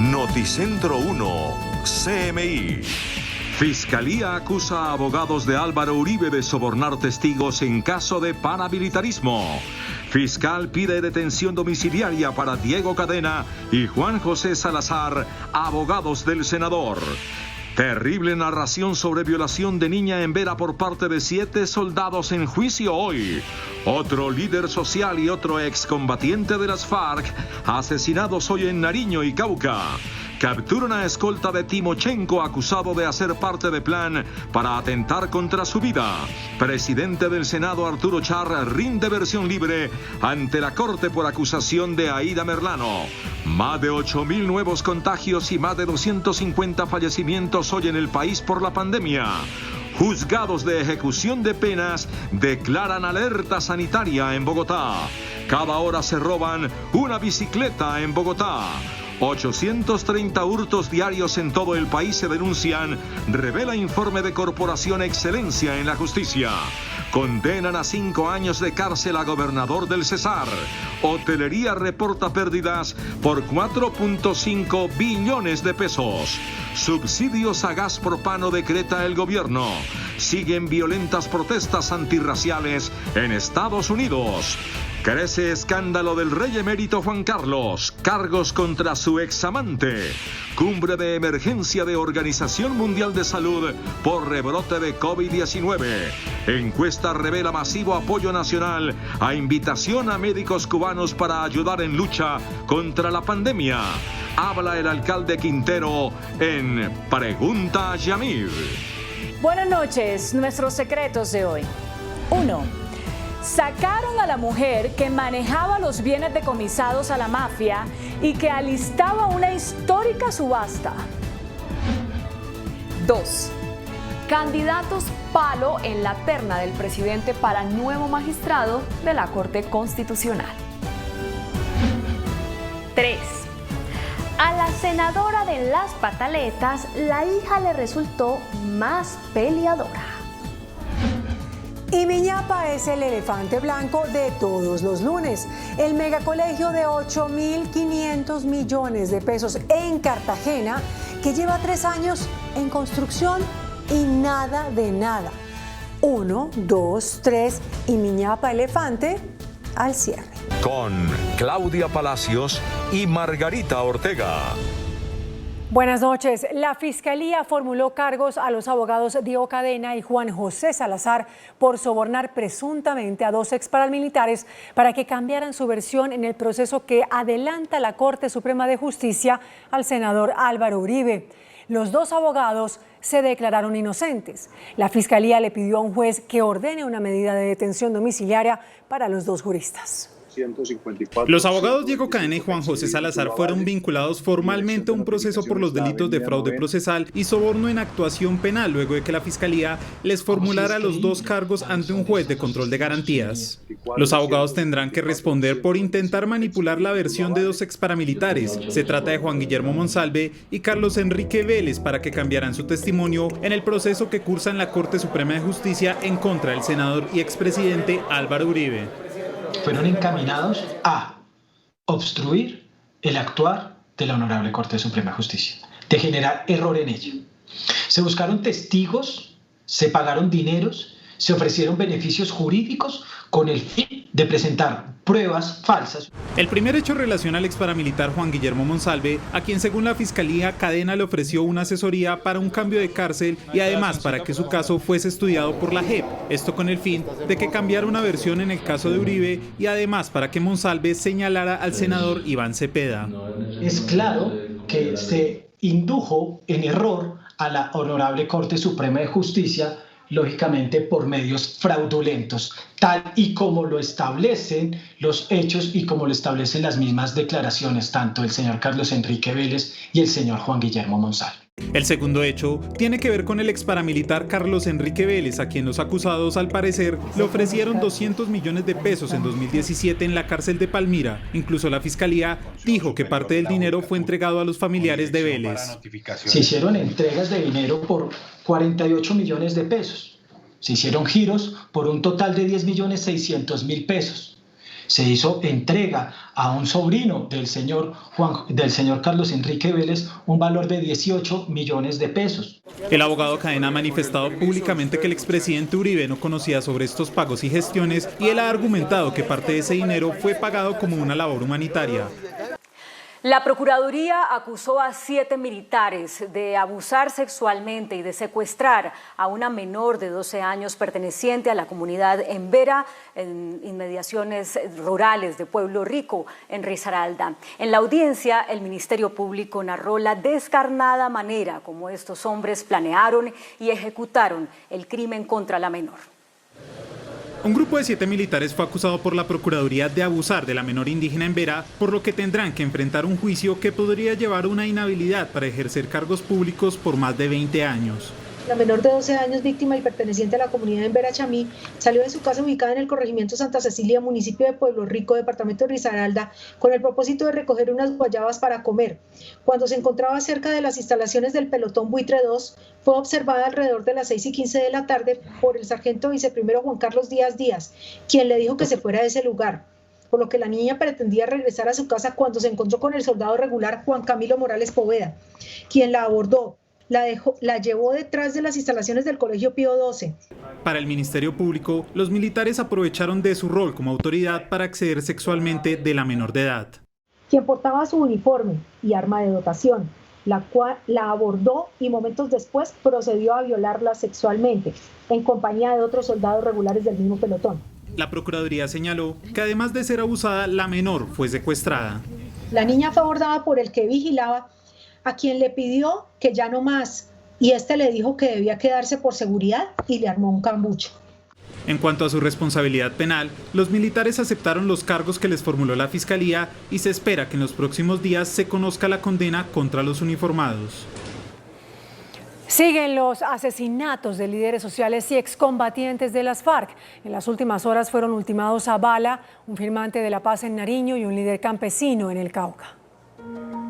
Noticentro 1, CMI. Fiscalía acusa a abogados de Álvaro Uribe de sobornar testigos en caso de paramilitarismo. Fiscal pide detención domiciliaria para Diego Cadena y Juan José Salazar, abogados del senador. Terrible narración sobre violación de niña en Vera por parte de 7 soldados en juicio hoy. Otro líder social y otro excombatiente de las FARC asesinados hoy en Nariño y Cauca. Capturan a escolta de Timochenko acusado de hacer parte de plan para atentar contra su vida. Presidente del Senado Arturo Char rinde versión libre ante la Corte por acusación de Aida Merlano. Más de 8.000 nuevos contagios y más de 250 fallecimientos hoy en el país por la pandemia. Juzgados de ejecución de penas declaran alerta sanitaria en Bogotá. Cada hora se roban una bicicleta en Bogotá. 830 hurtos diarios en todo el país se denuncian, revela informe de Corporación Excelencia en la Justicia. Condenan a 5 años de cárcel a gobernador del Cesar. Hotelería reporta pérdidas por 4.5 billones de pesos. Subsidios a gas propano decreta el gobierno. Siguen violentas protestas antirraciales en Estados Unidos. Crece escándalo del rey emérito Juan Carlos. Cargos contra su examante. Cumbre de emergencia de Organización Mundial de Salud por rebrote de COVID-19. Encuesta revela masivo apoyo nacional a invitación a médicos cubanos para ayudar en lucha contra la pandemia. Habla el alcalde Quintero en Pregunta a Yamir. Buenas noches, nuestros secretos de hoy. 1. Sacaron a la mujer que manejaba los bienes decomisados a la mafia y que alistaba una histórica subasta. 2. Candidatos palo en la terna del presidente para nuevo magistrado de la Corte Constitucional. 3. A la senadora de las pataletas, la hija le resultó más peleadora. Y Miñapa es el elefante blanco de todos los lunes. El megacolegio de 8.500 millones de pesos en Cartagena, que lleva 3 años en construcción y nada de nada. 1, 2, 3 y Miñapa elefante al cierre. Con Claudia Palacios y Margarita Ortega. Buenas noches. La Fiscalía formuló cargos a los abogados Diego Cadena y Juan José Salazar por sobornar presuntamente a 2 exparamilitares para que cambiaran su versión en el proceso que adelanta la Corte Suprema de Justicia al senador Álvaro Uribe. Los 2 abogados se declararon inocentes. La Fiscalía le pidió a un juez que ordene una medida de detención domiciliaria para los 2 juristas. 154. Los abogados Diego Cadena y Juan José Salazar fueron vinculados formalmente a un proceso por los delitos de fraude procesal y soborno en actuación penal, luego de que la Fiscalía les formulara los 2 cargos ante un juez de control de garantías. Los abogados tendrán que responder por intentar manipular la versión de 2 exparamilitares. Se trata de Juan Guillermo Monsalve y Carlos Enrique Vélez para que cambiaran su testimonio en el proceso que cursa en la Corte Suprema de Justicia en contra del senador y expresidente Álvaro Uribe. Fueron encaminados a obstruir el actuar de la Honorable Corte Suprema de Justicia, de generar error en ella. Se buscaron testigos, se pagaron dineros, se ofrecieron beneficios jurídicos con el fin de presentar pruebas falsas. El primer hecho relaciona al exparamilitar Juan Guillermo Monsalve, a quien según la Fiscalía Cadena le ofreció una asesoría para un cambio de cárcel y además para que su caso fuese estudiado por la JEP, esto con el fin de que cambiara una versión en el caso de Uribe y además para que Monsalve señalara al senador Iván Cepeda. Es claro que se indujo en error a la Honorable Corte Suprema de Justicia, lógicamente por medios fraudulentos, tal y como lo establecen los hechos y como lo establecen las mismas declaraciones, tanto el señor Carlos Enrique Vélez y el señor Juan Guillermo Monsalve. El segundo hecho tiene que ver con el exparamilitar Carlos Enrique Vélez, a quien los acusados, al parecer, le ofrecieron 200 millones de pesos en 2017 en la cárcel de Palmira. Incluso la Fiscalía dijo que parte del dinero fue entregado a los familiares de Vélez. Se hicieron entregas de dinero por 48 millones de pesos. Se hicieron giros por un total de 10.600.000 pesos. se hizo entrega a un sobrino del señor Carlos Enrique Vélez un valor de 18 millones de pesos. El abogado Cadena ha manifestado públicamente que el expresidente Uribe no conocía sobre estos pagos y gestiones y él ha argumentado que parte de ese dinero fue pagado como una labor humanitaria. La Procuraduría acusó a 7 militares de abusar sexualmente y de secuestrar a una menor de 12 años perteneciente a la comunidad en Vera, en inmediaciones rurales de Pueblo Rico, en Risaralda. En la audiencia, el Ministerio Público narró la descarnada manera como estos hombres planearon y ejecutaron el crimen contra la menor. Un grupo de 7 militares fue acusado por la Procuraduría de abusar de la menor indígena en Vera, por lo que tendrán que enfrentar un juicio que podría llevar a una inhabilidad para ejercer cargos públicos por más de 20 años. La menor de 12 años, víctima y perteneciente a la comunidad en Vera Chamí, salió de su casa ubicada en el corregimiento Santa Cecilia, municipio de Pueblo Rico, departamento de Risaralda, con el propósito de recoger unas guayabas para comer. Cuando se encontraba cerca de las instalaciones del pelotón Buitre 2, fue observada alrededor de las 6:15 de la tarde por el sargento viceprimero Juan Carlos Díaz Díaz, quien le dijo que se fuera de ese lugar, por lo que la niña pretendía regresar a su casa cuando se encontró con el soldado regular Juan Camilo Morales Poveda, quien la abordó. La llevó detrás de las instalaciones del Colegio Pío XII. Para el Ministerio Público, los militares aprovecharon de su rol como autoridad para acceder sexualmente de la menor de edad. Quien portaba su uniforme y arma de dotación, la cual la abordó y momentos después procedió a violarla sexualmente, en compañía de otros soldados regulares del mismo pelotón. La Procuraduría señaló que además de ser abusada, la menor fue secuestrada. La niña fue abordada por el que vigilaba, a quien le pidió que ya no más, y este le dijo que debía quedarse por seguridad y le armó un cambucho. En cuanto a su responsabilidad penal, los militares aceptaron los cargos que les formuló la Fiscalía y se espera que en los próximos días se conozca la condena contra los uniformados. Siguen los asesinatos de líderes sociales y excombatientes de las FARC. En las últimas horas fueron ultimados a bala un firmante de la paz en Nariño y un líder campesino en el Cauca.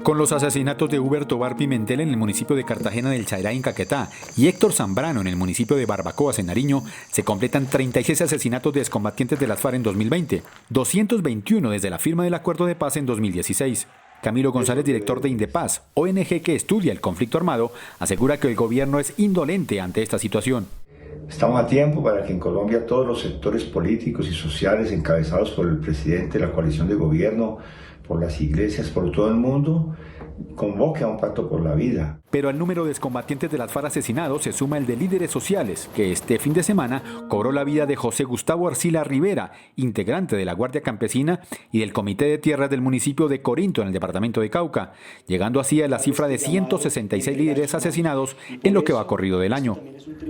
Con los asesinatos de Huber Tobar Pimentel en el municipio de Cartagena del Chairá en Caquetá y Héctor Zambrano en el municipio de Barbacoas en Nariño, se completan 36 asesinatos de excombatientes de las FARC en 2020, 221 desde la firma del acuerdo de paz en 2016. Camilo González, director de Indepaz, ONG que estudia el conflicto armado, asegura que el gobierno es indolente ante esta situación. Estamos a tiempo para que en Colombia todos los sectores políticos y sociales encabezados por el presidente de la coalición de gobierno, por las iglesias, por todo el mundo, convoque a un pacto por la vida. Pero al número de excombatientes de las FARC asesinados se suma el de líderes sociales, que este fin de semana cobró la vida de José Gustavo Arcila Rivera, integrante de la Guardia Campesina y del Comité de Tierras del municipio de Corinto en el departamento de Cauca, llegando así a la cifra de 166 líderes asesinados en lo que va corrido del año.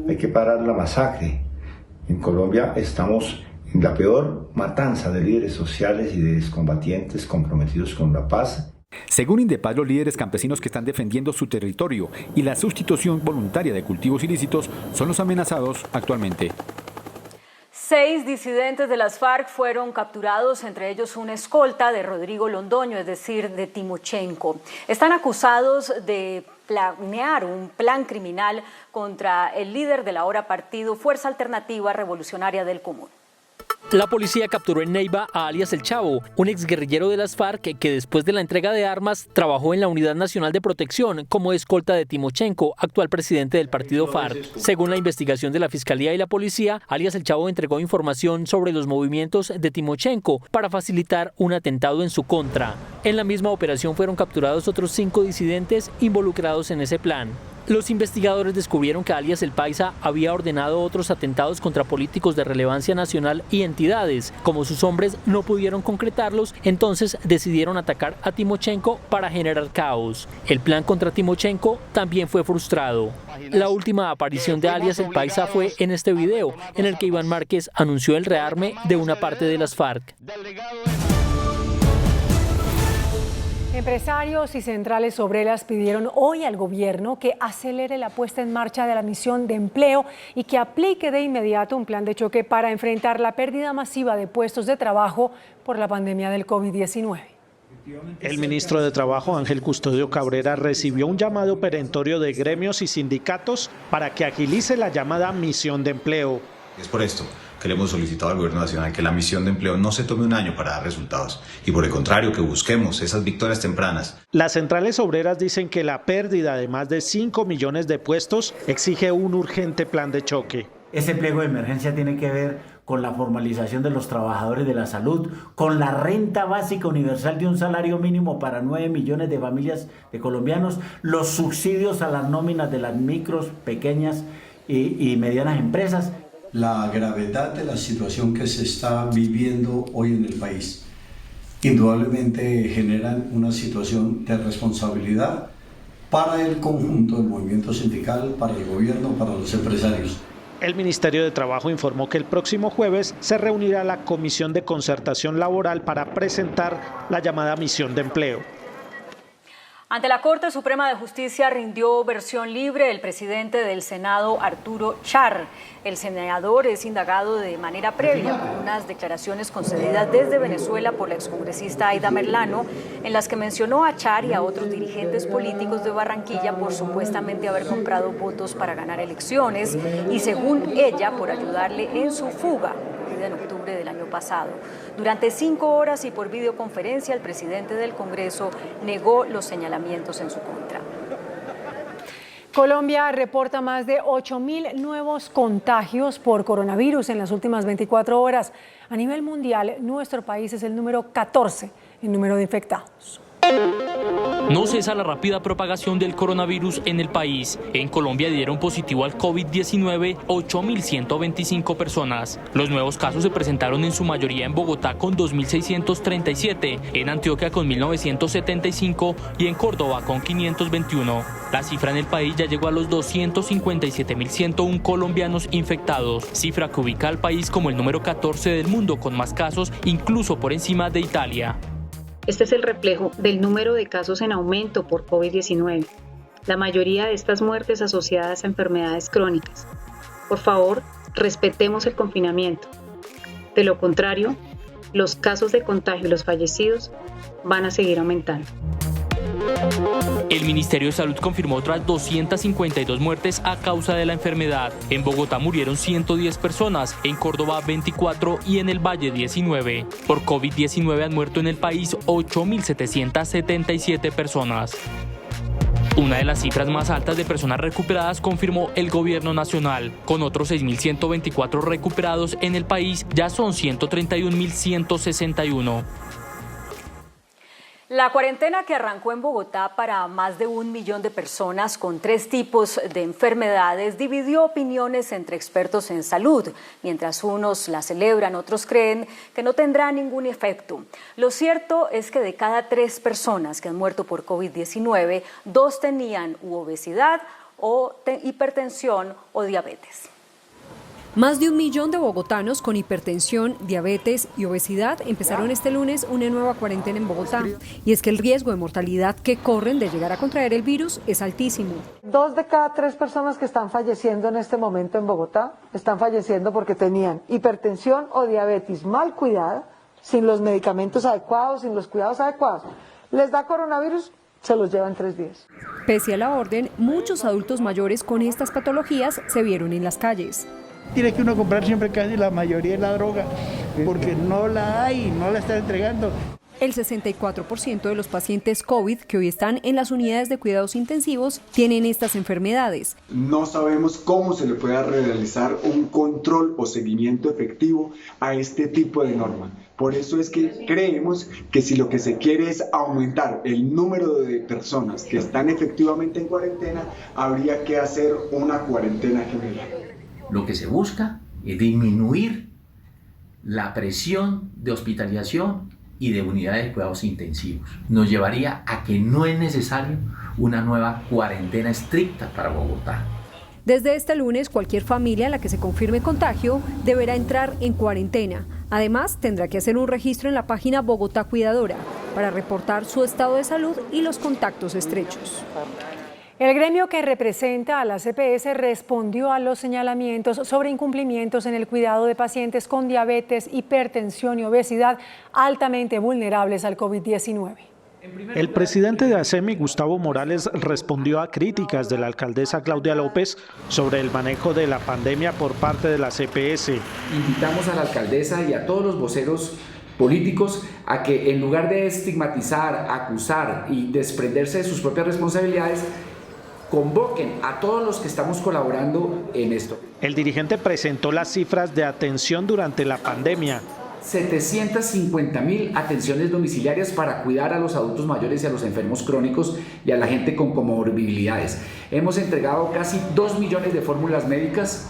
Hay que parar la masacre. En Colombia estamos en la peor matanza de líderes sociales y de excombatientes comprometidos con la paz. Según Indepaz, los líderes campesinos que están defendiendo su territorio y la sustitución voluntaria de cultivos ilícitos son los amenazados actualmente. 6 disidentes de las FARC fueron capturados, entre ellos una escolta de Rodrigo Londoño, es decir, de Timochenko. Están acusados de planear un plan criminal contra el líder del ahora partido Fuerza Alternativa Revolucionaria del Común. La policía capturó en Neiva a alias El Chavo, un exguerrillero de las FARC que después de la entrega de armas trabajó en la Unidad Nacional de Protección como escolta de Timochenko, actual presidente del partido FARC. Según la investigación de la Fiscalía y la policía, alias El Chavo entregó información sobre los movimientos de Timochenko para facilitar un atentado en su contra. En la misma operación fueron capturados otros 5 disidentes involucrados en ese plan. Los investigadores descubrieron que alias El Paisa había ordenado otros atentados contra políticos de relevancia nacional y entidades. Como sus hombres no pudieron concretarlos, entonces decidieron atacar a Timochenko para generar caos. El plan contra Timochenko también fue frustrado. La última aparición de alias El Paisa fue en este video, en el que Iván Márquez anunció el rearme de una parte de las FARC. Empresarios y centrales obreras pidieron hoy al gobierno que acelere la puesta en marcha de la misión de empleo y que aplique de inmediato un plan de choque para enfrentar la pérdida masiva de puestos de trabajo por la pandemia del COVID-19. El ministro de Trabajo, Ángel Custodio Cabrera, recibió un llamado perentorio de gremios y sindicatos para que agilice la llamada misión de empleo. Es por esto que le hemos solicitado al Gobierno Nacional, que la misión de empleo no se tome un año para dar resultados y por el contrario, que busquemos esas victorias tempranas. Las centrales obreras dicen que la pérdida de más de 5 millones de puestos exige un urgente plan de choque. Ese pliego de emergencia tiene que ver con la formalización de los trabajadores de la salud, con la renta básica universal de un salario mínimo para 9 millones de familias de colombianos, los subsidios a las nóminas de las micros, pequeñas y medianas empresas. La gravedad de la situación que se está viviendo hoy en el país indudablemente generan una situación de responsabilidad para el conjunto del movimiento sindical, para el gobierno, para los empresarios. El Ministerio de Trabajo informó que el próximo jueves se reunirá la Comisión de Concertación Laboral para presentar la llamada misión de empleo. Ante la Corte Suprema de Justicia rindió versión libre el presidente del Senado, Arturo Char. El senador es indagado de manera previa por unas declaraciones concedidas desde Venezuela por la excongresista Aida Merlano, en las que mencionó a Char y a otros dirigentes políticos de Barranquilla por supuestamente haber comprado votos para ganar elecciones y, según ella, por ayudarle en su fuga en octubre del año pasado. Durante 5 horas y por videoconferencia, el presidente del Congreso negó los señalamientos en su contra. Colombia reporta más de 8.000 nuevos contagios por coronavirus en las últimas 24 horas. A nivel mundial, nuestro país es el número 14 en número de infectados. No cesa la rápida propagación del coronavirus en el país. En Colombia dieron positivo al COVID-19 8.125 personas. Los nuevos casos se presentaron en su mayoría en Bogotá con 2.637, en Antioquia con 1.975 y en Córdoba con 521. La cifra en el país ya llegó a los 257.101 colombianos infectados, cifra que ubica al país como el número 14 del mundo con más casos, incluso por encima de Italia. Este es el reflejo del número de casos en aumento por COVID-19. La mayoría de estas muertes asociadas a enfermedades crónicas. Por favor, respetemos el confinamiento. De lo contrario, los casos de contagio y los fallecidos van a seguir aumentando. El Ministerio de Salud confirmó otras 252 muertes a causa de la enfermedad. En Bogotá murieron 110 personas, en Córdoba 24 y en el Valle 19. Por COVID-19 han muerto en el país 8.777 personas. Una de las cifras más altas de personas recuperadas confirmó el Gobierno Nacional. Con otros 6.124 recuperados en el país, ya son 131.161. La cuarentena que arrancó en Bogotá para más de 1 millón de personas con 3 tipos de enfermedades dividió opiniones entre expertos en salud. Mientras unos la celebran, otros creen que no tendrá ningún efecto. Lo cierto es que de cada 3 personas que han muerto por COVID-19, 2 tenían obesidad o hipertensión o diabetes. Más de 1 millón de bogotanos con hipertensión, diabetes y obesidad empezaron este lunes una nueva cuarentena en Bogotá. Y es que el riesgo de mortalidad que corren de llegar a contraer el virus es altísimo. 2 de cada 3 personas que están falleciendo en este momento en Bogotá están falleciendo porque tenían hipertensión o diabetes mal cuidada, sin los medicamentos adecuados, sin los cuidados adecuados. Les da coronavirus, se los lleva en 3 días. Pese a la orden, muchos adultos mayores con estas patologías se vieron en las calles. Tiene que uno comprar siempre casi la mayoría de la droga, porque no la hay, no la están entregando. El 64% de los pacientes COVID que hoy están en las unidades de cuidados intensivos tienen estas enfermedades. No sabemos cómo se le pueda realizar un control o seguimiento efectivo a este tipo de norma. Por eso es que creemos que si lo que se quiere es aumentar el número de personas que están efectivamente en cuarentena, habría que hacer una cuarentena general. Lo que se busca es disminuir la presión de hospitalización y de unidades de cuidados intensivos. Nos llevaría a que no es necesario una nueva cuarentena estricta para Bogotá. Desde este lunes, cualquier familia a la que se confirme contagio deberá entrar en cuarentena. Además, tendrá que hacer un registro en la página Bogotá Cuidadora para reportar su estado de salud y los contactos estrechos. El gremio que representa a la CPS respondió a los señalamientos sobre incumplimientos en el cuidado de pacientes con diabetes, hipertensión y obesidad altamente vulnerables al COVID-19. El presidente de ASEMI, Gustavo Morales, respondió a críticas de la alcaldesa Claudia López sobre el manejo de la pandemia por parte de las EPS. Invitamos a la alcaldesa y a todos los voceros políticos a que, en lugar de estigmatizar, acusar y desprenderse de sus propias responsabilidades, convoquen a todos los que estamos colaborando en esto. El dirigente presentó las cifras de atención durante la pandemia. 750.000 atenciones domiciliarias para cuidar a los adultos mayores y a los enfermos crónicos y a la gente con comorbilidades. Hemos entregado casi 2 millones de fórmulas médicas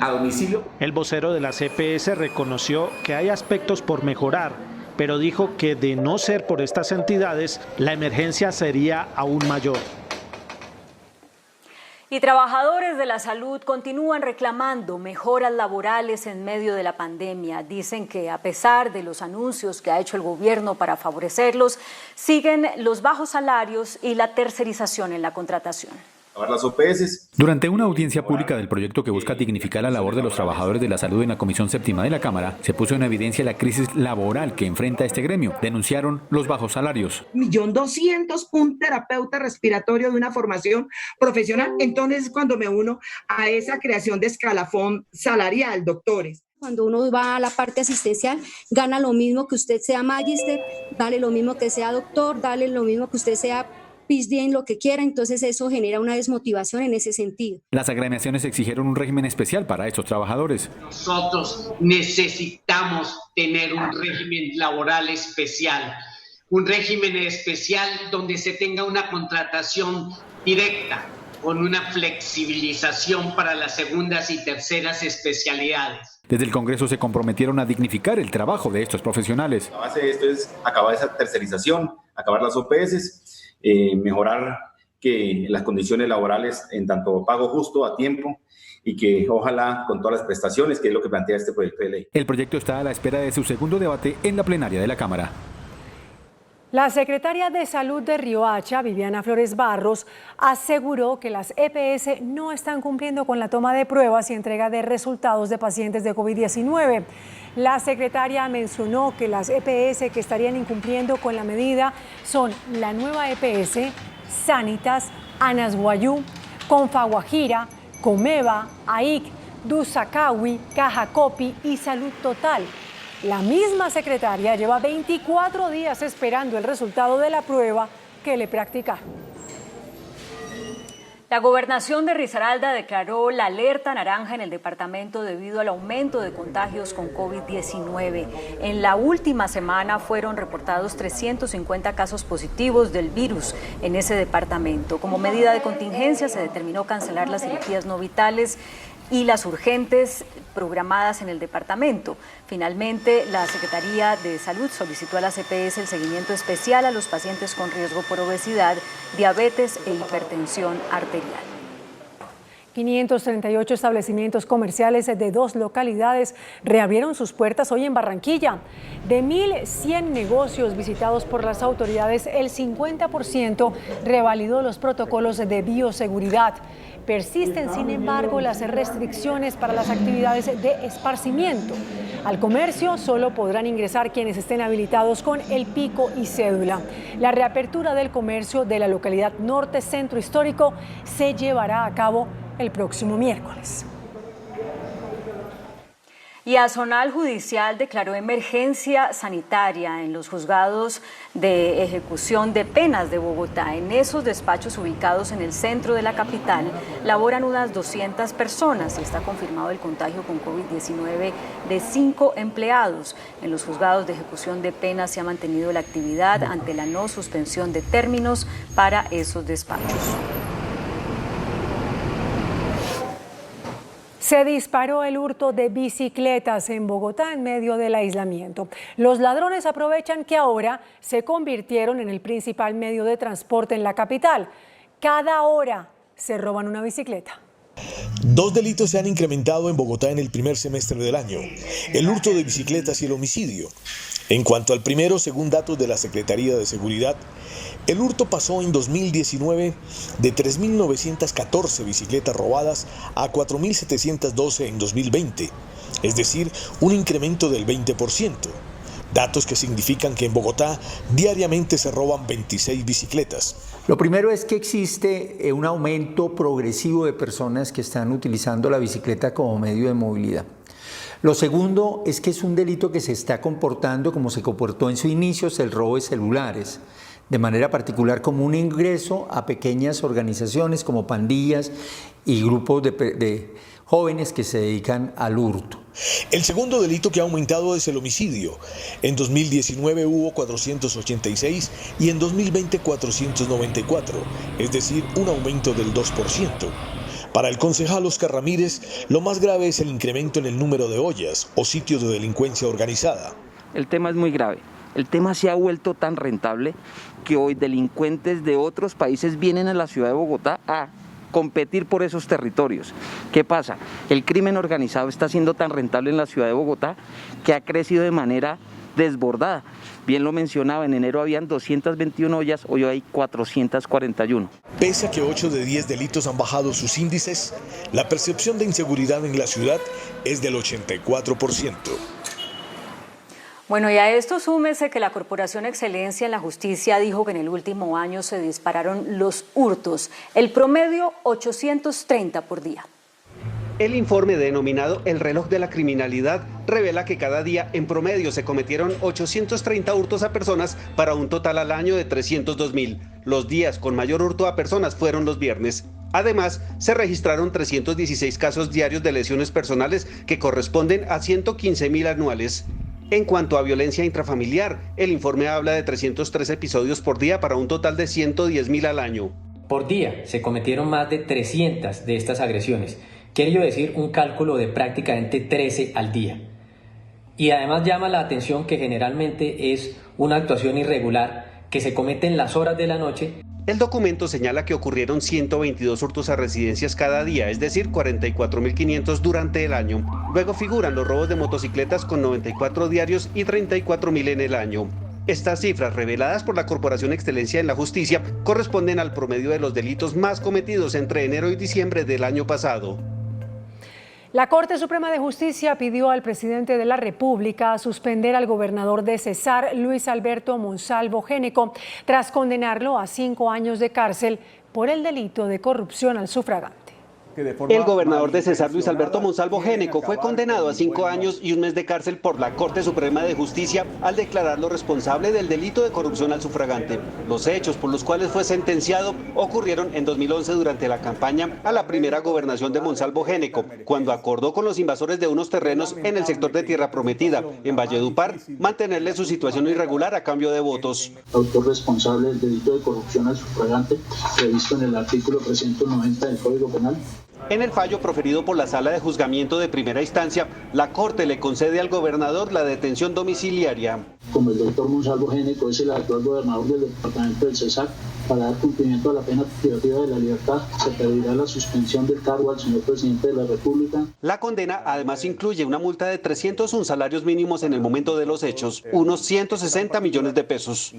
a domicilio. El vocero de la EPS reconoció que hay aspectos por mejorar, pero dijo que de no ser por estas entidades, la emergencia sería aún mayor. Y trabajadores de la salud continúan reclamando mejoras laborales en medio de la pandemia. Dicen que a pesar de los anuncios que ha hecho el gobierno para favorecerlos, siguen los bajos salarios y la tercerización en la contratación. Las OPS. Durante una audiencia pública del proyecto que busca dignificar la labor de los trabajadores de la salud en la Comisión Séptima de la Cámara, se puso en evidencia la crisis laboral que enfrenta este gremio. Denunciaron los bajos salarios. 1.200.000, un terapeuta respiratorio de una formación profesional. Entonces, cuando me uno a esa creación de escalafón salarial, doctores. Cuando uno va a la parte asistencial, gana lo mismo que usted sea magíster, dale lo mismo que sea doctor, dale lo mismo que usted sea PhD, lo que quiera, entonces eso genera una desmotivación en ese sentido. Las agremiaciones exigieron un régimen especial para estos trabajadores. Nosotros necesitamos tener un régimen laboral especial, un régimen especial donde se tenga una contratación directa, con una flexibilización para las segundas y terceras especialidades. Desde el Congreso se comprometieron a dignificar el trabajo de estos profesionales. La base de esto es acabar esa tercerización, acabar las OPS, mejorar que las condiciones laborales en tanto pago justo, a tiempo, y que ojalá con todas las prestaciones, que es lo que plantea este proyecto de ley. El proyecto está a la espera de su segundo debate en la plenaria de la Cámara. La secretaria de Salud de Riohacha, Viviana Flores Barros, aseguró que las EPS no están cumpliendo con la toma de pruebas y entrega de resultados de pacientes de COVID-19. La secretaria mencionó que las EPS que estarían incumpliendo con la medida son la Nueva EPS, Sanitas, Anasguayú, Confaguajira, Comeva, AIC, Dusacawi, Cajacopi y Salud Total. La misma secretaria lleva 24 días esperando el resultado de la prueba que le practicaron. La gobernación de Risaralda declaró la alerta naranja en el departamento debido al aumento de contagios con COVID-19. En la última semana fueron reportados 350 casos positivos del virus en ese departamento. Como medida de contingencia se determinó cancelar las cirugías no vitales y las urgentes programadas en el departamento. Finalmente, la Secretaría de Salud solicitó a la EPS el seguimiento especial a los pacientes con riesgo por obesidad, diabetes e hipertensión arterial. 538 establecimientos comerciales de 2 localidades reabrieron sus puertas hoy en Barranquilla. De 1.100 negocios visitados por las autoridades, el 50% revalidó los protocolos de bioseguridad. Persisten, sin embargo, las restricciones para las actividades de esparcimiento. Al comercio solo podrán ingresar quienes estén habilitados con el pico y cédula. La reapertura del comercio de la localidad Norte Centro Histórico se llevará a cabo el próximo miércoles. Y Azonal Judicial declaró emergencia sanitaria en los juzgados de ejecución de penas de Bogotá. En esos despachos ubicados en el centro de la capital laboran unas 200 personas y está confirmado el contagio con COVID-19 de 5 empleados. En los juzgados de ejecución de penas se ha mantenido la actividad ante la no suspensión de términos para esos despachos. Se disparó el hurto de bicicletas en Bogotá en medio del aislamiento. Los ladrones aprovechan que ahora se convirtieron en el principal medio de transporte en la capital. Cada hora se roban una bicicleta. 2 delitos se han incrementado en Bogotá en el primer semestre del año: el hurto de bicicletas y el homicidio. En cuanto al primero, según datos de la Secretaría de Seguridad, el hurto pasó en 2019 de 3.914 bicicletas robadas a 4.712 en 2020, es decir, un incremento del 20%. datos que significan que en Bogotá diariamente se roban 26 bicicletas. Lo primero es que existe un aumento progresivo de personas que están utilizando la bicicleta como medio de movilidad. Lo segundo es que es un delito que se está comportando como se comportó en su inicio, el robo de celulares, de manera particular como un ingreso a pequeñas organizaciones como pandillas y grupos de jóvenes que se dedican al hurto. El segundo delito que ha aumentado es el homicidio. En 2019 hubo 486 y en 2020 494, es decir, un aumento del 2%. Para el concejal Oscar Ramírez, lo más grave es el incremento en el número de ollas o sitios de delincuencia organizada. El tema es muy grave. El tema se ha vuelto tan rentable que hoy delincuentes de otros países vienen a la ciudad de Bogotá a competir por esos territorios. ¿Qué pasa? El crimen organizado está siendo tan rentable en la ciudad de Bogotá que ha crecido de manera desbordada. Bien lo mencionaba, en enero habían 221 ollas, hoy hay 441. Pese a que 8 de 10 delitos han bajado sus índices, la percepción de inseguridad en la ciudad es del 84%. Bueno, y a esto súmese que la Corporación Excelencia en la Justicia dijo que en el último año se dispararon los hurtos, el promedio 830 por día. El informe denominado El reloj de la criminalidad revela que cada día en promedio se cometieron 830 hurtos a personas para un total al año de 302.000. Los días con mayor hurto a personas fueron los viernes. Además, se registraron 316 casos diarios de lesiones personales que corresponden a 115.000 anuales. En cuanto a violencia intrafamiliar, el informe habla de 303 episodios por día para un total de 110.000 al año. Por día se cometieron más de 300 de estas agresiones. Quiero decir un cálculo de prácticamente 13 al día. Y además llama la atención que generalmente es una actuación irregular que se comete en las horas de la noche. El documento señala que ocurrieron 122 hurtos a residencias cada día, es decir, 44.500 durante el año. Luego figuran los robos de motocicletas con 94 diarios y 34.000 en el año. Estas cifras, reveladas por la Corporación Excelencia en la Justicia, corresponden al promedio de los delitos más cometidos entre enero y diciembre del año pasado. La Corte Suprema de Justicia pidió al presidente de la República suspender al gobernador de Cesar, Luis Alberto Monsalvo Géneco, tras condenarlo a 5 años de cárcel por el delito de corrupción al sufragante. El gobernador de Cesar, Luis Alberto Monsalvo Géneco, fue condenado a 5 años y 1 mes de cárcel por la Corte Suprema de Justicia al declararlo responsable del delito de corrupción al sufragante. Los hechos por los cuales fue sentenciado ocurrieron en 2011 durante la campaña a la primera gobernación de Monsalvo Géneco, cuando acordó con los invasores de unos terrenos en el sector de Tierra Prometida, en Valledupar, mantenerle su situación irregular a cambio de votos. Autor responsable del delito de corrupción al sufragante, previsto en el artículo 390 del Código Penal. En el fallo proferido por la Sala de Juzgamiento de Primera Instancia, la Corte le concede al gobernador la detención domiciliaria. Como el doctor Monsalvo Géneco es el actual gobernador del departamento del Cesar, para dar cumplimiento a la pena privativa de la libertad, se pedirá la suspensión del cargo al señor presidente de la República. La condena además incluye una multa de 301 salarios mínimos en el momento de los hechos, unos 160 millones de pesos.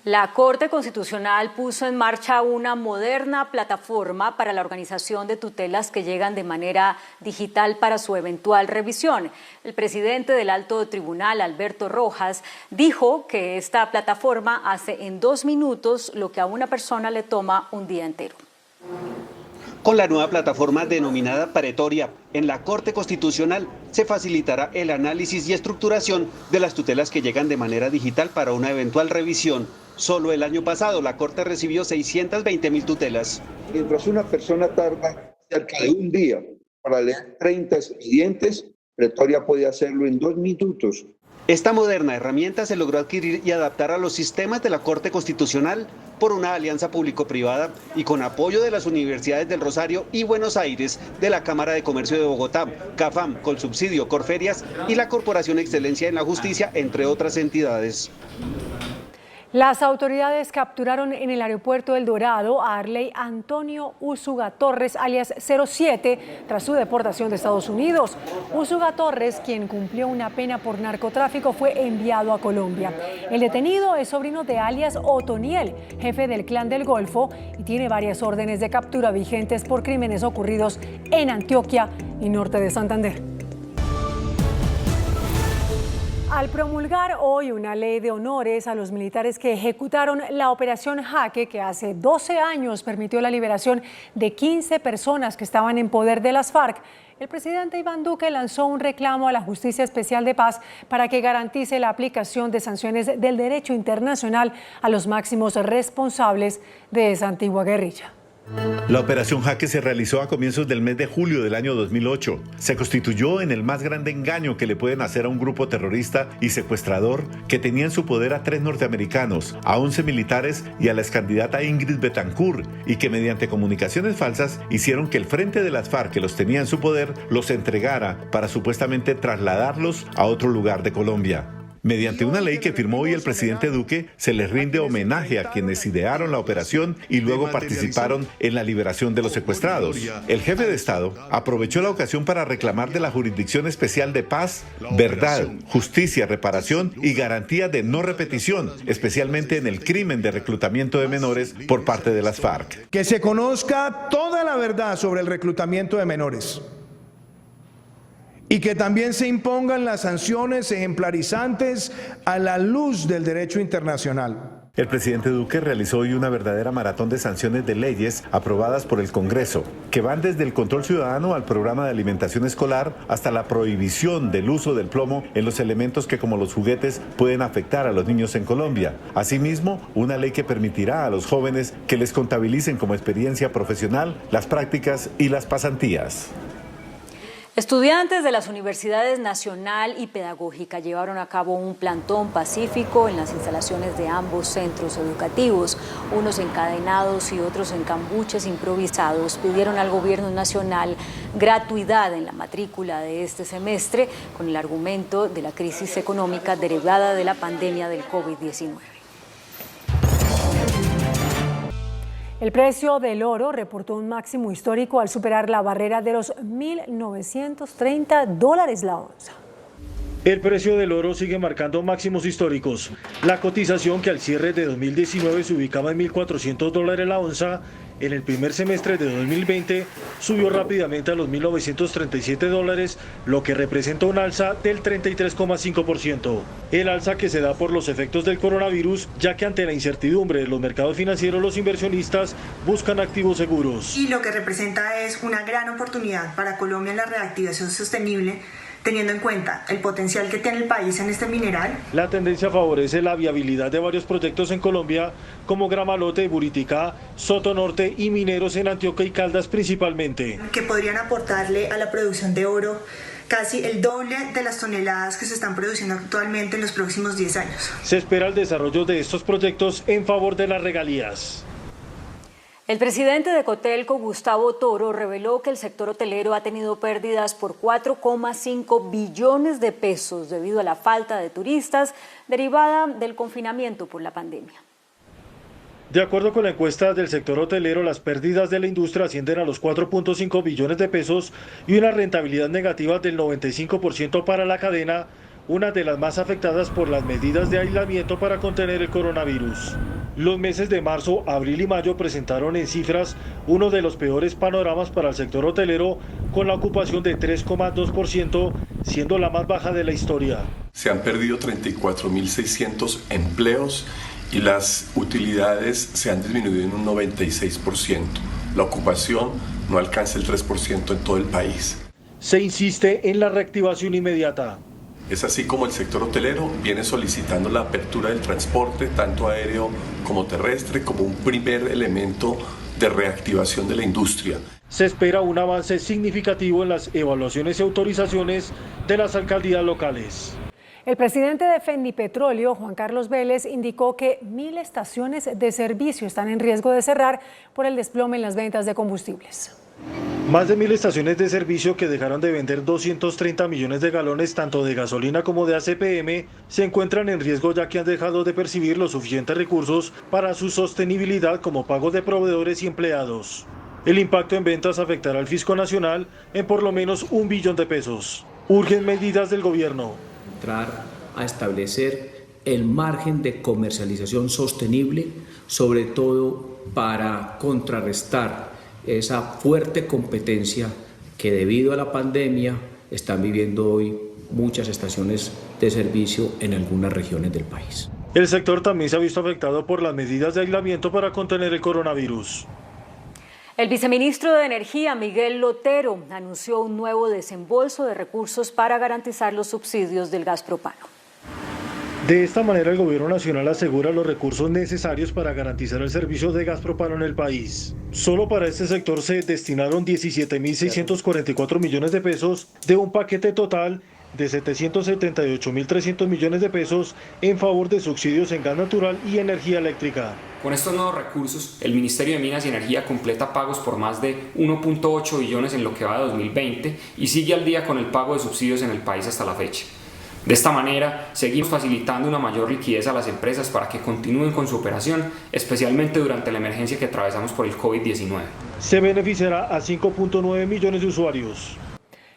La Corte Constitucional puso en marcha una moderna plataforma para la organización de tutelas que llegan de manera digital para su eventual revisión. El presidente del Alto Tribunal, Alberto Rojas, dijo que esta plataforma hace en 2 minutos lo que a una persona le toma un día entero. Con la nueva plataforma denominada Paretoria, en la Corte Constitucional se facilitará el análisis y estructuración de las tutelas que llegan de manera digital para una eventual revisión. Solo el año pasado la Corte recibió 620.000 tutelas. Mientras una persona tarda cerca de un día para leer 30 expedientes, Paretoria puede hacerlo en 2 minutos. Esta moderna herramienta se logró adquirir y adaptar a los sistemas de la Corte Constitucional por una alianza público-privada y con apoyo de las universidades del Rosario y Buenos Aires, de la Cámara de Comercio de Bogotá, CAFAM, Colsubsidio, Corferias y la Corporación Excelencia en la Justicia, entre otras entidades. Las autoridades capturaron en el aeropuerto El Dorado a Arley Antonio Úsuga Torres, alias 07, tras su deportación de Estados Unidos. Úsuga Torres, quien cumplió una pena por narcotráfico, fue enviado a Colombia. El detenido es sobrino de alias Otoniel, jefe del Clan del Golfo, y tiene varias órdenes de captura vigentes por crímenes ocurridos en Antioquia y norte de Santander. Al promulgar hoy una ley de honores a los militares que ejecutaron la operación Jaque, que hace 12 años permitió la liberación de 15 personas que estaban en poder de las FARC, el presidente Iván Duque lanzó un reclamo a la Justicia Especial de Paz para que garantice la aplicación de sanciones del derecho internacional a los máximos responsables de esa antigua guerrilla. La operación Jaque se realizó a comienzos del mes de julio del año 2008. Se constituyó en el más grande engaño que le pueden hacer a un grupo terrorista y secuestrador que tenía en su poder a 3 norteamericanos, a 11 militares y a la excandidata Ingrid Betancourt, y que mediante comunicaciones falsas hicieron que el frente de las FARC que los tenía en su poder los entregara para supuestamente trasladarlos a otro lugar de Colombia. Mediante una ley que firmó hoy el presidente Duque, se les rinde homenaje a quienes idearon la operación y luego participaron en la liberación de los secuestrados. El jefe de Estado aprovechó la ocasión para reclamar de la Jurisdicción Especial de Paz verdad, justicia, reparación y garantía de no repetición, especialmente en el crimen de reclutamiento de menores por parte de las FARC. Que se conozca toda la verdad sobre el reclutamiento de menores. Y que también se impongan las sanciones ejemplarizantes a la luz del derecho internacional. El presidente Duque realizó hoy una verdadera maratón de sanciones de leyes aprobadas por el Congreso, que van desde el control ciudadano al programa de alimentación escolar hasta la prohibición del uso del plomo en los elementos que, como los juguetes, pueden afectar a los niños en Colombia. Asimismo, una ley que permitirá a los jóvenes que les contabilicen como experiencia profesional las prácticas y las pasantías. Estudiantes de las Universidades Nacional y Pedagógica llevaron a cabo un plantón pacífico en las instalaciones de ambos centros educativos. Unos encadenados y otros en cambuches improvisados pidieron al gobierno nacional gratuidad en la matrícula de este semestre con el argumento de la crisis económica derivada de la pandemia del COVID-19. El precio del oro reportó un máximo histórico al superar la barrera de los $1.930 la onza. El precio del oro sigue marcando máximos históricos. La cotización, que al cierre de 2019 se ubicaba en $1.400 la onza, en el primer semestre de 2020 subió rápidamente a los $1.937, lo que representa un alza del 33,5%. El alza que se da por los efectos del coronavirus, ya que ante la incertidumbre de los mercados financieros, los inversionistas buscan activos seguros. Y lo que representa es una gran oportunidad para Colombia en la reactivación sostenible, teniendo en cuenta el potencial que tiene el país en este mineral. La tendencia favorece la viabilidad de varios proyectos en Colombia, como Gramalote, Buriticá, Soto Norte y mineros en Antioquia y Caldas principalmente. Que podrían aportarle a la producción de oro casi el doble de las toneladas que se están produciendo actualmente en los próximos 10 años. Se espera el desarrollo de estos proyectos en favor de las regalías. El presidente de Cotelco, Gustavo Toro, reveló que el sector hotelero ha tenido pérdidas por 4,5 billones de pesos debido a la falta de turistas derivada del confinamiento por la pandemia. De acuerdo con la encuesta del sector hotelero, las pérdidas de la industria ascienden a los 4,5 billones de pesos y una rentabilidad negativa del 95% para la cadena, una de las más afectadas por las medidas de aislamiento para contener el coronavirus. Los meses de marzo, abril y mayo presentaron en cifras uno de los peores panoramas para el sector hotelero, con la ocupación de 3,2%, siendo la más baja de la historia. Se han perdido 34.600 empleos y las utilidades se han disminuido en un 96%. La ocupación no alcanza el 3% en todo el país. Se insiste en la reactivación inmediata. Es así como el sector hotelero viene solicitando la apertura del transporte, tanto aéreo como terrestre, como un primer elemento de reactivación de la industria. Se espera un avance significativo en las evaluaciones y autorizaciones de las alcaldías locales. El presidente de Fendipetróleo, Juan Carlos Vélez, indicó que 1.000 estaciones de servicio están en riesgo de cerrar por el desplome en las ventas de combustibles. Más de 1.000 estaciones de servicio que dejaron de vender 230 millones de galones tanto de gasolina como de ACPM se encuentran en riesgo, ya que han dejado de percibir los suficientes recursos para su sostenibilidad como pagos de proveedores y empleados. El impacto en ventas afectará al fisco nacional en por lo menos 1 billón de pesos. Urgen medidas del gobierno. Entrar a establecer el margen de comercialización sostenible, sobre todo para contrarrestar esa fuerte competencia que debido a la pandemia están viviendo hoy muchas estaciones de servicio en algunas regiones del país. El sector también se ha visto afectado por las medidas de aislamiento para contener el coronavirus. El viceministro de Energía, Miguel Lotero, anunció un nuevo desembolso de recursos para garantizar los subsidios del gas propano. De esta manera, el Gobierno Nacional asegura los recursos necesarios para garantizar el servicio de gas propano en el país. Solo para este sector se destinaron 17.644 millones de pesos de un paquete total de 778.300 millones de pesos en favor de subsidios en gas natural y energía eléctrica. Con estos nuevos recursos, el Ministerio de Minas y Energía completa pagos por más de 1.8 billones en lo que va de 2020 y sigue al día con el pago de subsidios en el país hasta la fecha. De esta manera, seguimos facilitando una mayor liquidez a las empresas para que continúen con su operación, especialmente durante la emergencia que atravesamos por el COVID-19. Se beneficiará a 5.9 millones de usuarios.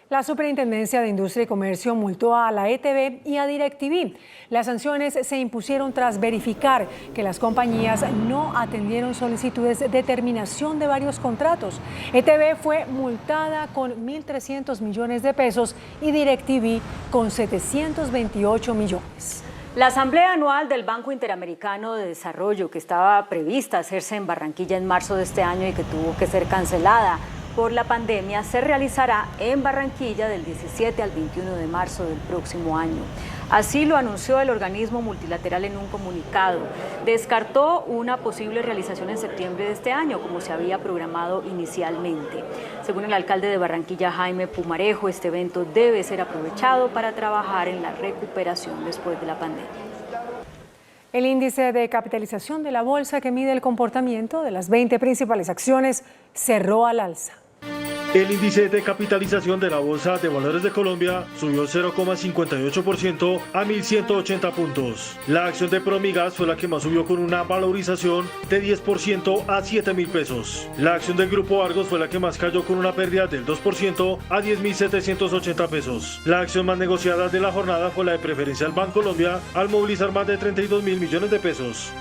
La Superintendencia de Industria y Comercio multó a la ETB y a DirecTV. Las sanciones se impusieron tras verificar que las compañías no atendieron solicitudes de terminación de varios contratos. ETB fue multada con 1.300 millones de pesos y DirecTV con 728 millones. La Asamblea Anual del Banco Interamericano de Desarrollo, que estaba prevista hacerse en Barranquilla en marzo de este año y que tuvo que ser cancelada por la pandemia, se realizará en Barranquilla del 17 al 21 de marzo del próximo año. Así lo anunció el organismo multilateral en un comunicado. Descartó una posible realización en septiembre de este año, como se había programado inicialmente. Según el alcalde de Barranquilla, Jaime Pumarejo, este evento debe ser aprovechado para trabajar en la recuperación después de la pandemia. El índice de capitalización de la bolsa, que mide el comportamiento de las 20 principales acciones, cerró al alza. El índice de capitalización de la Bolsa de Valores de Colombia subió 0,58% a 1.180 puntos. La acción de Promigas fue la que más subió con una valorización de 10% a 7.000 pesos. La acción del Grupo Argos fue la que más cayó con una pérdida del 2% a 10.780 pesos. La acción más negociada de la jornada fue la de Preferencial Bancolombia, al movilizar más de 32.000 millones de pesos.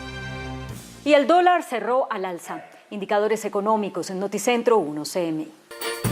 Y el dólar cerró al alza. Indicadores económicos en Noticentro 1 CMI.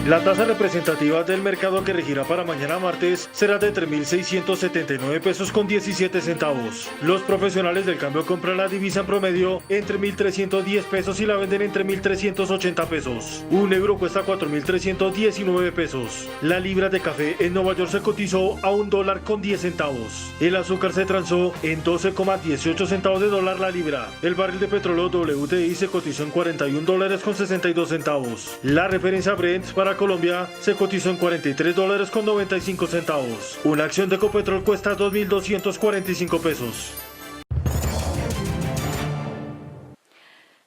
La tasa representativa del mercado que regirá para mañana martes será de 3.679 pesos con 17 centavos. Los profesionales del cambio compran la divisa en promedio entre 1.310 pesos y la venden entre 1.380 pesos. Un euro cuesta 4.319 pesos. La libra de café en Nueva York se cotizó a $1 con 10 centavos. El azúcar se transó en 12,18 centavos de dólar la libra. El barril de petróleo WTI se cotizó en $41 con 62 centavos. La referencia Brent para Colombia se cotizó en $43 con 95 centavos. Una acción de Ecopetrol cuesta 2.245 pesos.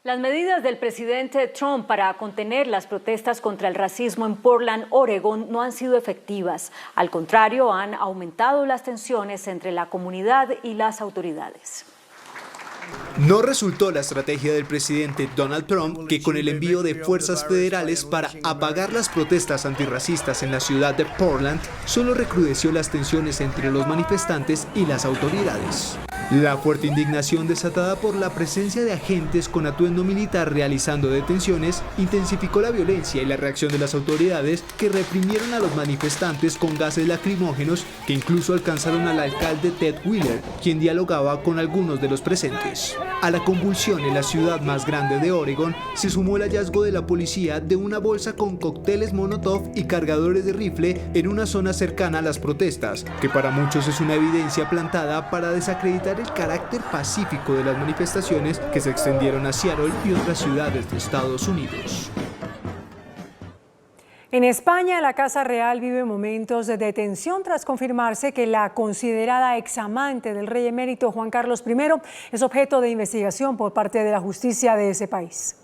Las medidas del presidente Trump para contener las protestas contra el racismo en Portland, Oregón, no han sido efectivas. Al contrario, han aumentado las tensiones entre la comunidad y las autoridades. No resultó la estrategia del presidente Donald Trump, que con el envío de fuerzas federales para apagar las protestas antirracistas en la ciudad de Portland, solo recrudeció las tensiones entre los manifestantes y las autoridades. La fuerte indignación desatada por la presencia de agentes con atuendo militar realizando detenciones intensificó la violencia y la reacción de las autoridades, que reprimieron a los manifestantes con gases lacrimógenos que incluso alcanzaron al alcalde Ted Wheeler, quien dialogaba con algunos de los presentes. A la convulsión en la ciudad más grande de Oregón se sumó el hallazgo de la policía de una bolsa con cócteles Molotov y cargadores de rifle en una zona cercana a las protestas, que para muchos es una evidencia plantada para desacreditar el carácter pacífico de las manifestaciones que se extendieron a Seattle y otras ciudades de Estados Unidos. En España, la Casa Real vive momentos de tensión tras confirmarse que la considerada examante del rey emérito Juan Carlos I es objeto de investigación por parte de la justicia de ese país.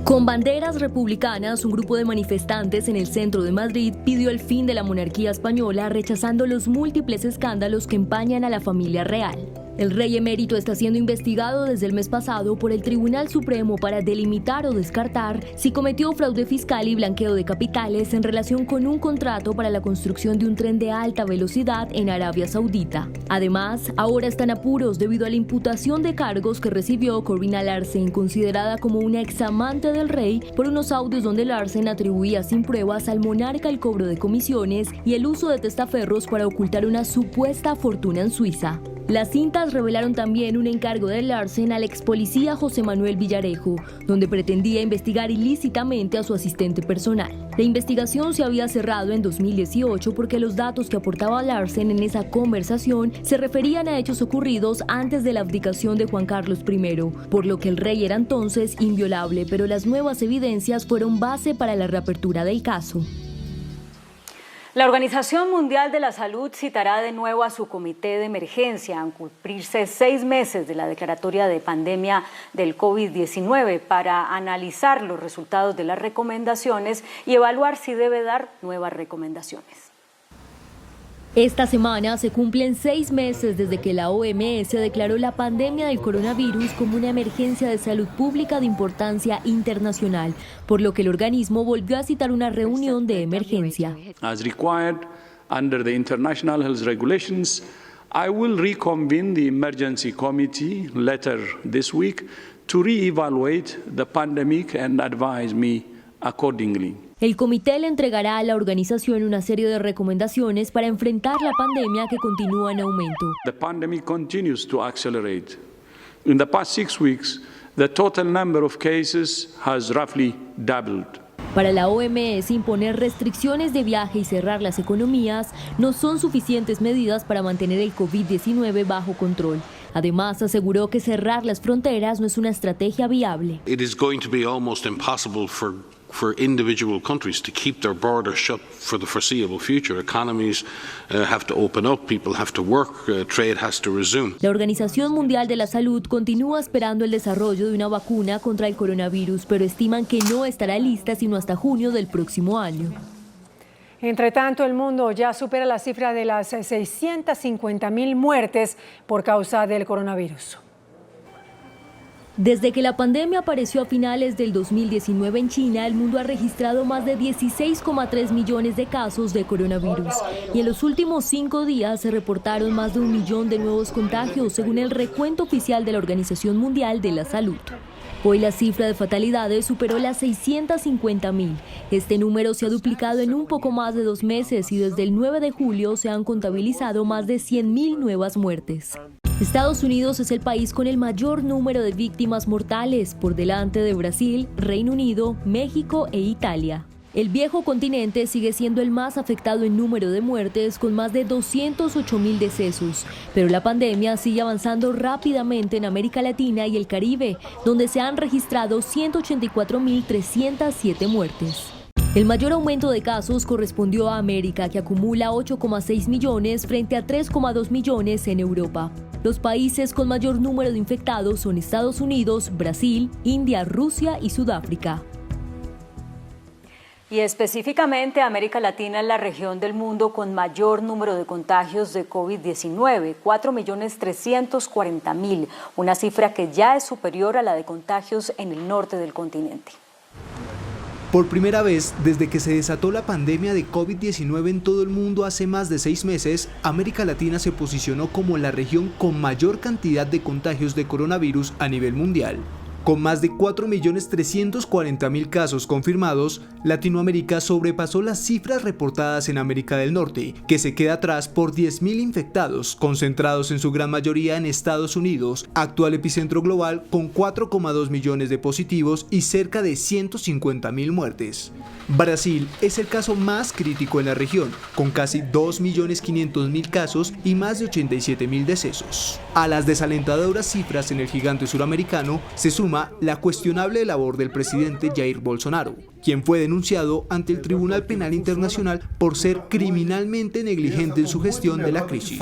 Con banderas republicanas, un grupo de manifestantes en el centro de Madrid pidió el fin de la monarquía española, rechazando los múltiples escándalos que empañan a la familia real. El rey emérito está siendo investigado desde el mes pasado por el Tribunal Supremo para delimitar o descartar si cometió fraude fiscal y blanqueo de capitales en relación con un contrato para la construcción de un tren de alta velocidad en Arabia Saudita. Además, ahora están apuros debido a la imputación de cargos que recibió Corina Larsen, considerada como una examante del rey, por unos audios donde Larsen atribuía sin pruebas al monarca el cobro de comisiones y el uso de testaferros para ocultar una supuesta fortuna en Suiza. Las cintas revelaron también un encargo de Larsen al ex policía José Manuel Villarejo, donde pretendía investigar ilícitamente a su asistente personal. La investigación se había cerrado en 2018 porque los datos que aportaba Larsen en esa conversación se referían a hechos ocurridos antes de la abdicación de Juan Carlos I, por lo que el rey era entonces inviolable, pero las nuevas evidencias fueron base para la reapertura del caso. La Organización Mundial de la Salud citará de nuevo a su comité de emergencia al cumplirse 6 meses de la declaratoria de pandemia del COVID-19 para analizar los resultados de las recomendaciones y evaluar si debe dar nuevas recomendaciones. Esta semana se cumplen 6 meses desde que la OMS declaró la pandemia del coronavirus como una emergencia de salud pública de importancia internacional, por lo que el organismo volvió a citar una reunión de emergencia. As required under the international health regulations, I will reconvene the emergency committee later this week to re-evaluate the pandemic and advise me accordingly. El comité le entregará a la organización una serie de recomendaciones para enfrentar la pandemia que continúa en aumento. The pandemic continues to accelerate. In the past 6 weeks, the total number of cases has roughly doubled. Para la OMS, imponer restricciones de viaje y cerrar las economías no son suficientes medidas para mantener el COVID-19 bajo control. Además, aseguró que cerrar las fronteras no es una estrategia viable. It is going to be almost impossible for individual countries to keep their borders shut for the foreseeable future. Economies have to open up, people have to work, trade has to resume. La Organización Mundial de la Salud continúa esperando el desarrollo de una vacuna contra el coronavirus, pero estiman que no estará lista sino hasta junio del próximo año. Entre tanto, el mundo ya supera la cifra de las 650.000 muertes por causa del coronavirus. Desde que la pandemia apareció a finales del 2019 en China, el mundo ha registrado más de 16,3 millones de casos de coronavirus. Y en los últimos 5 días se reportaron más de 1 millón de nuevos contagios, según el recuento oficial de la Organización Mundial de la Salud. Hoy la cifra de fatalidades superó las 650.000. Este número se ha duplicado en un poco más de 2 meses y desde el 9 de julio se han contabilizado más de 100.000 nuevas muertes. Estados Unidos es el país con el mayor número de víctimas mortales, por delante de Brasil, Reino Unido, México e Italia. El viejo continente sigue siendo el más afectado en número de muertes, con más de 208.000 decesos, pero la pandemia sigue avanzando rápidamente en América Latina y el Caribe, donde se han registrado 184.307 muertes. El mayor aumento de casos correspondió a América, que acumula 8,6 millones frente a 3,2 millones en Europa. Los países con mayor número de infectados son Estados Unidos, Brasil, India, Rusia y Sudáfrica. Y específicamente América Latina es la región del mundo con mayor número de contagios de COVID-19, 4.340.000, una cifra que ya es superior a la de contagios en el norte del continente. Por primera vez, desde que se desató la pandemia de COVID-19 en todo el mundo hace más de 6 meses, América Latina se posicionó como la región con mayor cantidad de contagios de coronavirus a nivel mundial. Con más de 4.340.000 casos confirmados, Latinoamérica sobrepasó las cifras reportadas en América del Norte, que se queda atrás por 10.000 infectados, concentrados en su gran mayoría en Estados Unidos, actual epicentro global con 4,2 millones de positivos y cerca de 150.000 muertes. Brasil es el caso más crítico en la región, con casi 2.500.000 casos y más de 87.000 decesos. A las desalentadoras cifras en el gigante suramericano se suma la cuestionable labor del presidente Jair Bolsonaro, quien fue denunciado ante el Tribunal Penal Internacional por ser criminalmente negligente en su gestión de la crisis.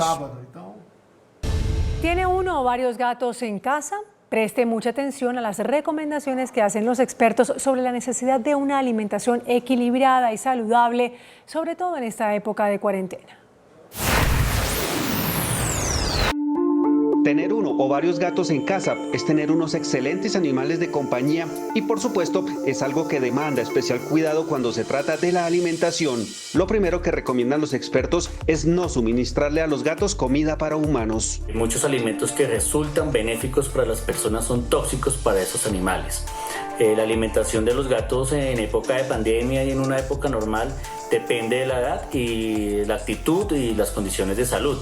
¿Tiene uno o varios gatos en casa? Preste mucha atención a las recomendaciones que hacen los expertos sobre la necesidad de una alimentación equilibrada y saludable, sobre todo en esta época de cuarentena. Tener uno o varios gatos en casa es tener unos excelentes animales de compañía y por supuesto es algo que demanda especial cuidado cuando se trata de la alimentación. Lo primero que recomiendan los expertos es no suministrarle a los gatos comida para humanos. Muchos alimentos que resultan benéficos para las personas son tóxicos para esos animales. La alimentación de los gatos en época de pandemia y en una época normal depende de la edad y la actitud y las condiciones de salud.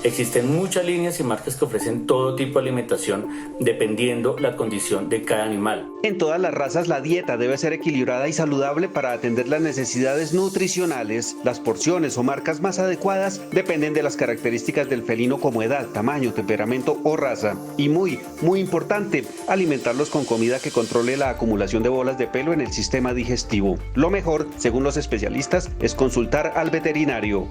Existen muchas líneas y marcas que ofrecen todo tipo de alimentación dependiendo la condición de cada animal. En todas las razas la dieta debe ser equilibrada y saludable para atender las necesidades nutricionales. Las porciones o marcas más adecuadas dependen de las características del felino como edad, tamaño, temperamento o raza. Y muy importante, alimentarlos con comida que controle la acumulación de bolas de pelo en el sistema digestivo. Lo mejor, según los especialistas, es consultar al veterinario.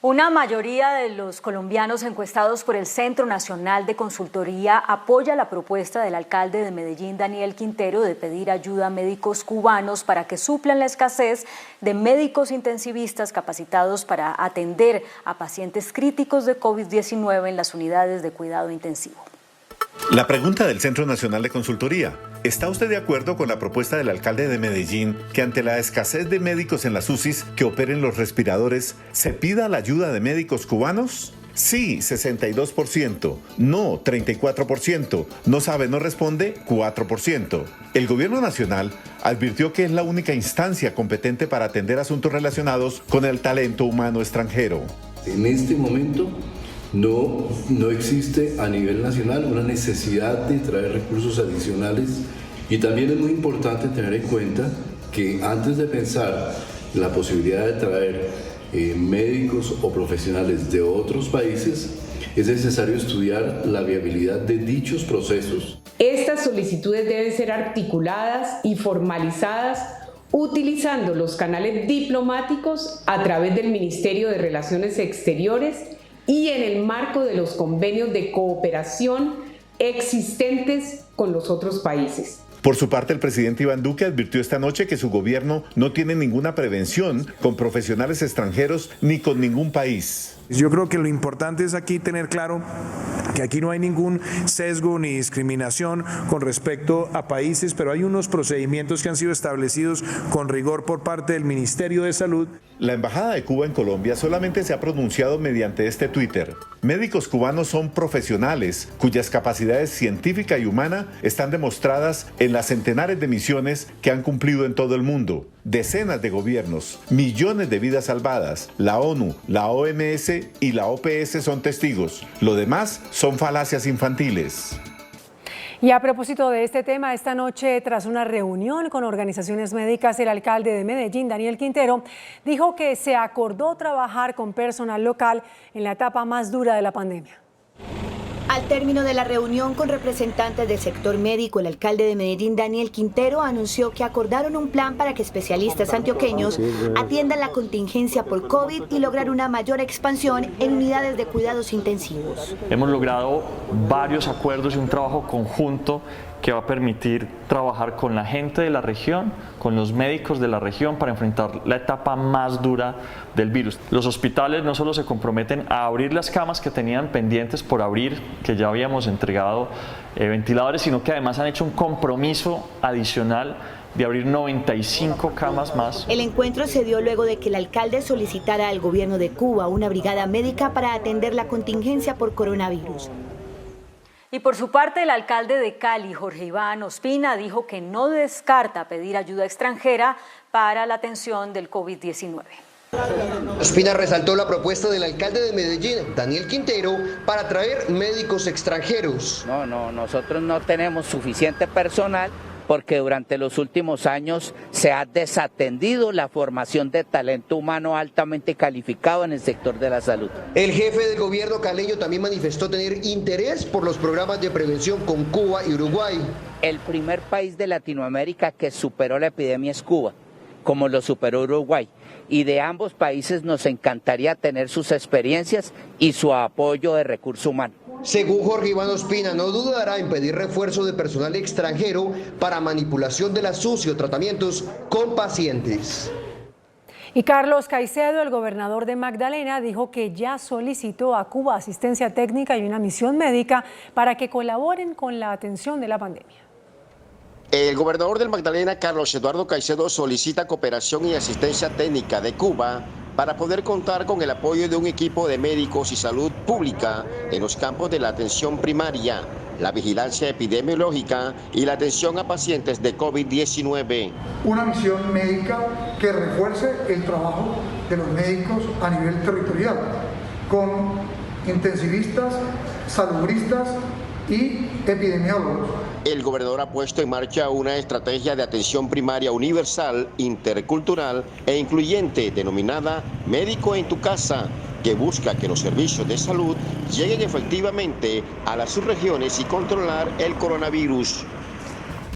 Una mayoría de los colombianos encuestados por el Centro Nacional de Consultoría apoya la propuesta del alcalde de Medellín, Daniel Quintero, de pedir ayuda a médicos cubanos para que suplan la escasez de médicos intensivistas capacitados para atender a pacientes críticos de COVID-19 en las unidades de cuidado intensivo. La pregunta del Centro Nacional de Consultoría: ¿está usted de acuerdo con la propuesta del alcalde de Medellín que ante la escasez de médicos en las UCIs que operen los respiradores, se pida la ayuda de médicos cubanos? Sí, 62%, no, 34%, no sabe, no responde, 4%. El gobierno nacional advirtió que es la única instancia competente para atender asuntos relacionados con el talento humano extranjero. En este momento no existe a nivel nacional una necesidad de traer recursos adicionales y también es muy importante tener en cuenta que antes de pensar la posibilidad de traer médicos o profesionales de otros países, es necesario estudiar la viabilidad de dichos procesos. Estas solicitudes deben ser articuladas y formalizadas utilizando los canales diplomáticos a través del Ministerio de Relaciones Exteriores y en el marco de los convenios de cooperación existentes con los otros países. Por su parte, el presidente Iván Duque advirtió esta noche que su gobierno no tiene ninguna prevención con profesionales extranjeros ni con ningún país. Yo creo que lo importante es aquí tener claro que aquí no hay ningún sesgo ni discriminación con respecto a países, pero hay unos procedimientos que han sido establecidos con rigor por parte del Ministerio de Salud. La Embajada de Cuba en Colombia solamente se ha pronunciado mediante este Twitter. Médicos cubanos son profesionales cuyas capacidades científica y humana están demostradas en las centenares de misiones que han cumplido en todo el mundo. Decenas de gobiernos, millones de vidas salvadas, la ONU, la OMS y la OPS son testigos. Lo demás son falacias infantiles. Y a propósito de este tema, esta noche, tras una reunión con organizaciones médicas, el alcalde de Medellín, Daniel Quintero, dijo que se acordó trabajar con personal local en la etapa más dura de la pandemia. Al término de la reunión con representantes del sector médico, el alcalde de Medellín, Daniel Quintero, anunció que acordaron un plan para que especialistas antioqueños atiendan la contingencia por COVID y lograr una mayor expansión en unidades de cuidados intensivos. Hemos logrado varios acuerdos y un trabajo conjunto que va a permitir trabajar con la gente de la región, con los médicos de la región para enfrentar la etapa más dura del virus. Los hospitales no solo se comprometen a abrir las camas que tenían pendientes por abrir, que ya habíamos entregado ventiladores, sino que además han hecho un compromiso adicional de abrir 95 camas más. El encuentro se dio luego de que el alcalde solicitara al gobierno de Cuba una brigada médica para atender la contingencia por coronavirus. Y por su parte, el alcalde de Cali, Jorge Iván Ospina, dijo que no descarta pedir ayuda extranjera para la atención del COVID-19. Ospina resaltó la propuesta del alcalde de Medellín, Daniel Quintero, para traer médicos extranjeros. Nosotros no tenemos suficiente personal porque durante los últimos años se ha desatendido la formación de talento humano altamente calificado en el sector de la salud. El jefe del gobierno caleño también manifestó tener interés por los programas de prevención con Cuba y Uruguay. El primer país de Latinoamérica que superó la epidemia es Cuba, como lo superó Uruguay. Y de ambos países nos encantaría tener sus experiencias y su apoyo de recurso humano. Según Jorge Iván Ospina, no dudará en pedir refuerzo de personal extranjero para manipulación de la SUSI o tratamientos con pacientes. Y Carlos Caicedo, el gobernador de Magdalena, dijo que ya solicitó a Cuba asistencia técnica y una misión médica para que colaboren con la atención de la pandemia. El gobernador del Magdalena, Carlos Eduardo Caicedo, solicita cooperación y asistencia técnica de Cuba para poder contar con el apoyo de un equipo de médicos y salud pública en los campos de la atención primaria, la vigilancia epidemiológica y la atención a pacientes de COVID-19. Una misión médica que refuerce el trabajo de los médicos a nivel territorial, con intensivistas, salubristas y epidemiólogos. El gobernador ha puesto en marcha una estrategia de atención primaria universal, intercultural e incluyente denominada Médico en tu Casa, que busca que los servicios de salud lleguen efectivamente a las subregiones y controlar el coronavirus.